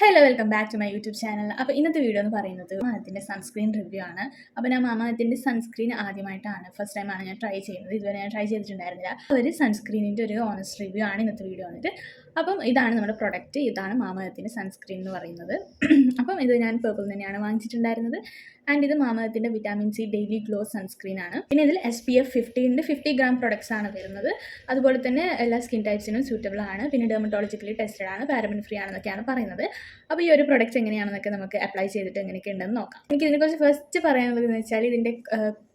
Hello welcome back to my YouTube channel. അപ്പോൾ ഇന്നത്തെ video എന്ന് പറയുന്നത് മാമത്തിൻ്റെ സൺസ്ക്രീൻ റിവ്യൂ ആണ്. അപ്പോൾ ഞാൻ മാമത്തിൻ്റെ സൺസ്ക്രീൻ ആദ്യമായിട്ടാണ് ഫസ്റ്റ് ടൈമാണ് ഞാൻ ട്രൈ ചെയ്യുന്നത്. ഇതുവരെ ഞാൻ ട്രൈ ചെയ്തിട്ടുണ്ടായിരുന്നില്ല. ഒരു സൺസ്ക്രീനിൻ്റെ ഒരു ഓണസ്റ്റ് റിവ്യൂ ആണ് ഇന്നത്തെ വീഡിയോ വന്നിട്ട്. അപ്പം ഇതാണ് നമ്മുടെ പ്രൊഡക്റ്റ്, ഇതാണ് മാമത്തിൻ്റെ സൺസ്ക്രീൻ എന്ന് പറയുന്നത്. അപ്പം ഇത് ഞാൻ പേർപ്പിൾ തന്നെയാണ് വാങ്ങിച്ചിട്ടുണ്ടായിരുന്നത്. ആൻഡ് ഇത് മാമത്തിൻ്റെ vitamin C daily glow sunscreen ആണ്. പിന്നെ ഇതിൽ SPF 50 ഗ്രാം പ്രൊഡക്ട്സ് ആണ് വരുന്നത്. അതുപോലെ തന്നെ എല്ലാ സ്കിൻ ടൈപ്സിനും സ്യൂട്ടബിൾ ആണ്. പിന്നെ ഡെർമറ്റോളജിക്കലി ടെസ്റ്റഡ് ആണ്, പാരബൻ ഫ്രീ ആണെന്നൊക്കെയാണ് പറയുന്നത്. അപ്പോൾ ഈ ഒരു പ്രൊഡക്റ്റ് എങ്ങനെയാണെന്നൊക്കെ നമുക്ക് അപ്ലൈ ചെയ്തിട്ട് എങ്ങനെയൊക്കെ ഉണ്ടെന്ന് നോക്കാം. എനിക്ക് ഇതിനെക്കുറിച്ച് ഫസ്റ്റ് പറയാനുള്ളത് എന്ന് വെച്ചാൽ ഇതിൻ്റെ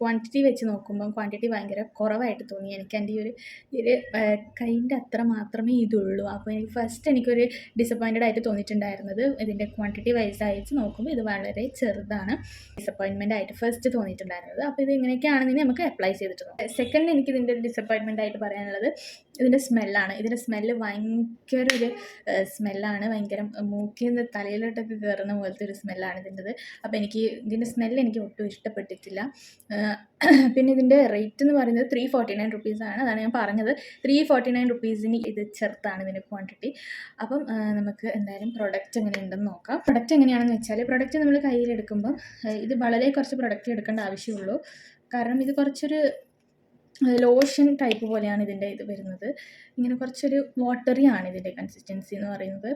ക്വാണ്ടിറ്റി വെച്ച് നോക്കുമ്പോൾ ക്വാണ്ടിറ്റി ഭയങ്കര കുറവായിട്ട് തോന്നി. എനിക്ക് എൻ്റെ ഈ ഒരു കൈൻ്റെ അത്ര മാത്രമേ ഇതുള്ളൂ. അപ്പോൾ എനിക്ക് ഫസ്റ്റ് എനിക്കൊരു ഡിസപ്പോയിൻറ്റഡ് ആയിട്ട് തോന്നിയിട്ടുണ്ടായിരുന്നത് ഇതിൻ്റെ ക്വാണ്ടിറ്റി വൈസ് ആയിട്ട് നോക്കുമ്പോൾ ഇത് വളരെ ചെറുതാണ്. ഡിസപ്പോയിൻമെൻ്റ് ആയിട്ട് ഫസ്റ്റ് തോന്നിയിട്ടുണ്ടായിരുന്നത്. അപ്പോൾ ഇത് ഇങ്ങനെയൊക്കെയാണെന്ന് നമുക്ക് അപ്ലൈ ചെയ്തിട്ട് നോക്കാം. സെക്കൻഡ് എനിക്ക് ഇതിൻ്റെ ഡിസപ്പോയിൻമെൻ്റ് ആയിട്ട് പറയാനുള്ളത് ഇതിൻ്റെ സ്മെല്ലാണ്. ഇതിൻ്റെ സ്മെല്ല് ഭയങ്കര ഒരു സ്മെല്ലാണ്, ഭയങ്കര മൂക്കിൽ നിന്ന് തലയിലോട്ടൊക്കെ കയറുന്ന പോലത്തെ ഒരു സ്മെല്ലാണ് ഇതിൻ്റെത്. അപ്പോൾ എനിക്ക് ഇതിൻ്റെ സ്മെല്ല് എനിക്ക് ഒട്ടും ഇഷ്ടപ്പെട്ടിട്ടില്ല. പിന്നെ ഇതിൻ്റെ റേറ്റ് എന്ന് പറയുന്നത് 349 റുപ്പീസാണ്. അതാണ് ഞാൻ പറഞ്ഞത്. 349 റുപ്പീസിന് ഇത് ചെറുത്താണ് ഇതിൻ്റെ ക്വാണ്ടിറ്റി. അപ്പം നമുക്ക് എന്തായാലും പ്രൊഡക്റ്റ് എങ്ങനെയുണ്ടെന്ന് നോക്കാം. പ്രൊഡക്റ്റ് എങ്ങനെയാണെന്ന് വെച്ചാൽ പ്രൊഡക്റ്റ് നമ്മൾ കയ്യിലെടുക്കുമ്പം ഇത് വളരെ കുറച്ച് പ്രൊഡക്റ്റ് എടുക്കേണ്ട ആവശ്യമുള്ളൂ. കാരണം ഇത് കുറച്ചൊരു ലോഷൻ ടൈപ്പ് പോലെയാണ് ഇതിൻ്റെ ഇത് വരുന്നത്. ഇങ്ങനെ കുറച്ചൊരു വാട്ടറി ആണ് ഇതിൻ്റെ കൺസിസ്റ്റൻസി എന്ന് പറയുന്നത്.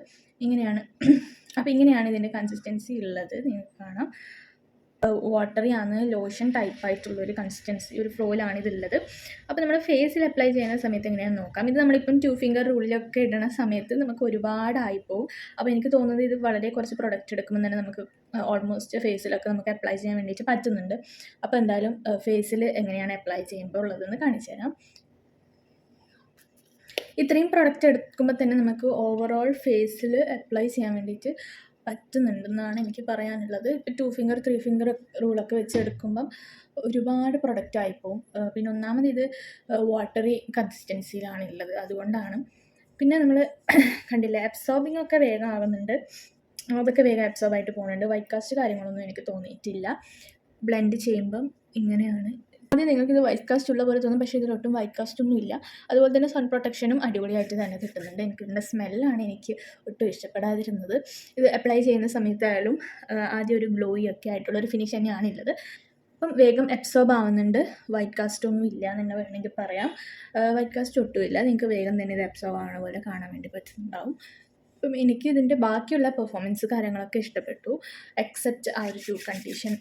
ഇങ്ങനെയാണ്. അപ്പോൾ ഇങ്ങനെയാണ് ഇതിൻ്റെ കൺസിസ്റ്റൻസി ഉള്ളത്. നിങ്ങൾക്ക് കാണാം, വാട്ടറി ആണ്, ലോഷൻ ടൈപ്പായിട്ടുള്ളൊരു കൺസിസ്റ്റൻസി, ഒരു ഫ്ലോയിലാണ് ഇതുള്ളത്. അപ്പോൾ നമ്മൾ ഫേസിൽ അപ്ലൈ ചെയ്യുന്ന സമയത്ത് എങ്ങനെയാണെന്ന് നോക്കാം. ഇത് നമ്മളിപ്പം 2 ഫിംഗർ റൂളിലൊക്കെ ഇടുന്ന സമയത്ത് നമുക്ക് ഒരുപാടായിപ്പോവും. അപ്പോൾ എനിക്ക് തോന്നുന്നത് ഇത് വളരെ കുറച്ച് പ്രൊഡക്റ്റ് എടുക്കുമ്പോൾ തന്നെ നമുക്ക് ഓൾമോസ്റ്റ് ഫേസിലൊക്കെ നമുക്ക് അപ്ലൈ ചെയ്യാൻ വേണ്ടിയിട്ട് പറ്റുന്നുണ്ട്. അപ്പോൾ എന്തായാലും ഫേസിൽ എങ്ങനെയാണ് അപ്ലൈ ചെയ്യുമ്പോൾ ഉള്ളതെന്ന് കാണിച്ചു തരാം. ഇത്രയും പ്രൊഡക്റ്റ് എടുക്കുമ്പോൾ തന്നെ നമുക്ക് ഓവറോൾ ഫേസിൽ അപ്ലൈ ചെയ്യാൻ വേണ്ടിയിട്ട് പറ്റുന്നുണ്ടെന്നാണ് എനിക്ക് പറയാനുള്ളത്. ഇപ്പോൾ 2 ഫിംഗർ 3 ഫിംഗർ റൂളൊക്കെ വെച്ച് എടുക്കുമ്പം ഒരുപാട് പ്രൊഡക്റ്റ് ആയിപ്പോവും. പിന്നെ ഒന്നാമത് ഇത് വാട്ടറി കൺസിസ്റ്റൻസിയിലാണ് ഉള്ളത്, അതുകൊണ്ടാണ്. പിന്നെ നമ്മൾ കണ്ടില്ലേ, അബ്സോർബിംഗ് ഒക്കെ വേഗം ആവുന്നുണ്ട്, അതൊക്കെ വേഗം അബ്സോർബായിട്ട് പോകുന്നുണ്ട്. വൈറ്റ് കാസ്റ്റ് കാര്യങ്ങളൊന്നും എനിക്ക് തോന്നിയിട്ടില്ല. ബ്ലെൻഡ് ചെയ്യുമ്പം ഇങ്ങനെയാണ്. ആദ്യം നിങ്ങൾക്കിത് വൈറ്റ് കാസ്റ്റ് ഉള്ള പോലെ തോന്നും, പക്ഷേ ഇതിലൊട്ടും വൈറ്റ് കാസ്റ്റ് ഒന്നും ഇല്ല. അതുപോലെ തന്നെ സൺ പ്രൊട്ടക്ഷനും അടിപൊളിയായിട്ട് തന്നെ കിട്ടുന്നുണ്ട്. ഇതിൻ്റെ സ്മെല്ലാണ് എനിക്ക് ഒട്ടും ഇഷ്ടപ്പെടാതിരുന്നത്. ഇത് അപ്ലൈ ചെയ്യുന്ന സമയത്തായാലും ആദ്യം ഒരു ഗ്ലോയി ഒക്കെ ആയിട്ടുള്ളൊരു ഫിനിഷ് തന്നെയാണ് ഉള്ളത്. അപ്പം വേഗം അബ്സോർബ് ആവുന്നുണ്ട്. വൈറ്റ് കാസ്റ്റ് ഒന്നും ഇല്ല എന്ന് തന്നെ വേണമെങ്കിൽ പറയാം. വൈറ്റ് കാസ്റ്റ് ഒട്ടും ഇല്ല. നിങ്ങൾക്ക് വേഗം തന്നെ ഇത് അബ്സോർബ് ആവുന്ന പോലെ കാണാൻ വേണ്ടി പറ്റുന്നുണ്ടാവും. അപ്പം എനിക്ക് ഇതിൻ്റെ ബാക്കിയുള്ള പെർഫോമൻസ് കാര്യങ്ങളൊക്കെ ഇഷ്ടപ്പെട്ടു, എക്സെപ്റ്റ് ആ ഒരു കണ്ടീഷൻ.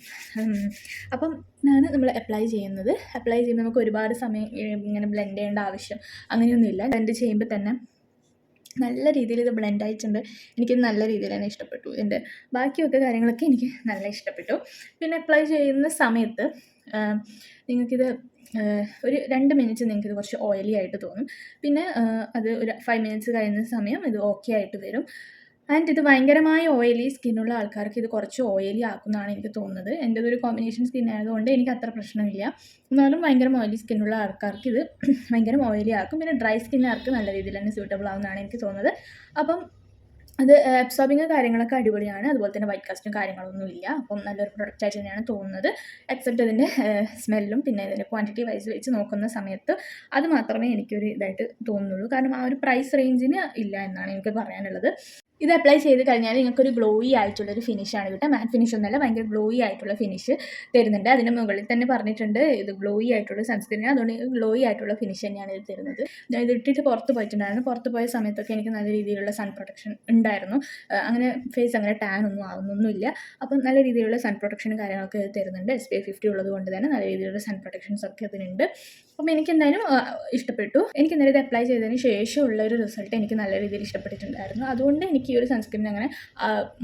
അപ്പം ഇതാണ് നമ്മൾ അപ്ലൈ ചെയ്യുന്നത്. അപ്ലൈ ചെയ്യുമ്പോൾ നമുക്ക് ഒരുപാട് സമയം ഇങ്ങനെ ബ്ലെൻഡ് ചെയ്യേണ്ട ആവശ്യം അങ്ങനെയൊന്നുമില്ല. ബ്ലെൻഡ് ചെയ്യുമ്പോൾ തന്നെ നല്ല രീതിയിൽ ഇത് ബ്ലെൻഡ് ആയിട്ടുണ്ട്. എനിക്കിത് നല്ല രീതിയിൽ തന്നെ ഇഷ്ടപ്പെട്ടു. ഇതിൻ്റെ ബാക്കിയൊക്കെ കാര്യങ്ങളൊക്കെ എനിക്ക് നല്ല ഇഷ്ടപ്പെട്ടു. പിന്നെ അപ്ലൈ ചെയ്യുന്ന സമയത്ത് നിങ്ങൾക്കിത് ഒരു 2 മിനിറ്റ് നിങ്ങൾക്കിത് കുറച്ച് ഓയിലി ആയിട്ട് തോന്നും. പിന്നെ അത് ഒരു 5 മിനിറ്റ്സ് കഴിയുന്ന സമയം ഇത് ഓക്കെ ആയിട്ട് വരും. ആൻഡ് ഇത് ഭയങ്കരമായ ഓയിലി സ്കിന്നുള്ള ആൾക്കാർക്ക് ഇത് കുറച്ച് ഓയിലി ആക്കുന്നതാണ് എനിക്ക് തോന്നുന്നത്. എൻ്റെ ഒരു കോമ്പിനേഷൻ സ്കിൻ ആയതുകൊണ്ട് എനിക്ക് അത്ര പ്രശ്നമില്ല. എന്നാലും ഭയങ്കര ഓയിലി സ്കിന്നുള്ള ആൾക്കാർക്ക് ഇത് ഭയങ്കര ഓയിലി ആക്കും. പിന്നെ ഡ്രൈ സ്കിന്നുകാർക്ക് നല്ല രീതിയിൽ തന്നെ സ്യൂട്ടബിൾ ആവുന്നതാണ് എനിക്ക് തോന്നുന്നത്. അപ്പം അത് അബ്സോർബിങ് കാര്യങ്ങളൊക്കെ അടിപൊളിയാണ്. അതുപോലെ തന്നെ വൈറ്റ് കാസ്റ്റും കാര്യങ്ങളൊന്നും ഇല്ല. അപ്പം നല്ലൊരു പ്രൊഡക്റ്റ് ആയിട്ട് തന്നെയാണ് തോന്നുന്നത്. എക്സെപ്റ്റ് ഇതിൻ്റെ സ്മെല്ലും പിന്നെ ഇതിൻ്റെ ക്വാണ്ടിറ്റി വൈസ് വെച്ച് നോക്കുന്ന സമയത്ത് അത് മാത്രമേ എനിക്കൊരു ഇതായിട്ട് തോന്നുന്നുള്ളൂ. കാരണം ആ ഒരു പ്രൈസ് റേഞ്ചിന് ഇല്ല എന്നാണ് എനിക്ക് പറയാനുള്ളത്. ഇത് അപ്ലൈ ചെയ്ത് കഴിഞ്ഞാൽ നിങ്ങൾക്കൊരു ഗ്ലോയി ആയിട്ടുള്ളൊരു ഫിനിഷാണ് കിട്ടുക. മാറ്റ് ഫിനിഷ് ഒന്നുമല്ല, ഭയങ്കര ഗ്ലോയി ആയിട്ടുള്ള ഫിനിഷ് തരുന്നുണ്ട്. അതിന് മുകളിൽ തന്നെ പറഞ്ഞിട്ടുണ്ട് ഇത് ഗ്ലോയി ആയിട്ടുള്ള സൺസ്ക്രീൻ, അതുകൊണ്ട് ഗ്ലോയി ആയിട്ടുള്ള ഫിനിഷ് തന്നെയാണ് ഇത് തരുന്നത്. ഞാൻ ഇത് ഇട്ടിട്ട് പുറത്ത് പോയിട്ടുണ്ടായിരുന്നു. പുറത്ത് പോയ സമയത്തൊക്കെ എനിക്ക് നല്ല രീതിയിലുള്ള സൺ പ്രൊട്ടക്ഷൻ ഉണ്ടായിരുന്നു. അങ്ങനെ ഫേസ് അങ്ങനെ ടാൻ ഒന്നും ആവുന്നൊന്നുമില്ല. അപ്പം നല്ല രീതിയിലുള്ള സൺ പ്രൊട്ടക്ഷനും കാര്യങ്ങളൊക്കെ തരുന്നുണ്ട്. SPF 50 ഉള്ളത് കൊണ്ട് തന്നെ നല്ല രീതിയിലുള്ള സൺ പ്രൊട്ടക്ഷൻസ് ഒക്കെ അതിനുണ്ട്. അപ്പം എനിക്കെന്തായാലും ഇഷ്ടപ്പെട്ടു. എനിക്കെന്തായാലും ഇത് അപ്ലൈ ചെയ്തതിന് ശേഷമുള്ള ഒരു റിസൾട്ട് എനിക്ക് നല്ല രീതിയിൽ ഇഷ്ടപ്പെട്ടിട്ടുണ്ടായിരുന്നു. അതുകൊണ്ട് എനിക്ക് ഈ ഒരു സൺസ്ക്രീൻ അങ്ങനെ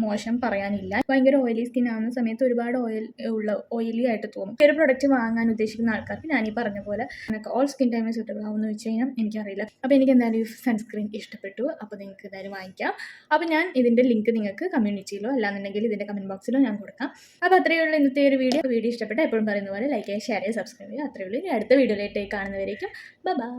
മോശം പറയാനില്ല. ഭയങ്കര ഓയിലി സ്കിൻ ആവുന്ന സമയത്ത് ഒരുപാട് ഓയിലി ആയിട്ട് തോന്നും. ഈ ഒരു പ്രൊഡക്റ്റ് വാങ്ങാൻ ഉദ്ദേശിക്കുന്ന ആൾക്കാർക്ക് ഞാൻ ഈ പറഞ്ഞ പോലെ എനിക്ക് ഓൾ സ്കിൻ ടൈമിൽ സ്യൂട്ടബിൾ ആവുമെന്ന് വെച്ച് കഴിഞ്ഞാൽ എനിക്കറിയില്ല. അപ്പോൾ എനിക്ക് എന്തായാലും ഈ സൺസ്ക്രീൻ ഇഷ്ടപ്പെട്ടു. അപ്പോൾ നിങ്ങൾക്ക് എന്തായാലും വാങ്ങിക്കാം. അപ്പോൾ ഞാൻ ഇതിൻ്റെ ലിങ്ക് നിങ്ങൾക്ക് കമ്മ്യൂണിറ്റിയിലോ അല്ലാന്നുണ്ടെങ്കിൽ ഇതിൻ്റെ കമൻറ്റ് ബോക്സിലോ ഞാൻ കൊടുക്കാം. അപ്പോൾ അത്രയേ ഉള്ളൂ ഇന്നത്തെ ഒരു വീഡിയോ ഇഷ്ടപ്പെട്ട എപ്പോഴും പറയുന്ന പോലെ ലൈക്ക് ചെയ്യുക, ഷെയർ ചെയ്യുക, സബ്സ്ക്രൈബ് ചെയ്യുക. അത്രയേ ഉള്ളൂ. അടുത്ത വീഡിയോയിലേക്ക് കാണുന്നവരേക്കും ബൈ.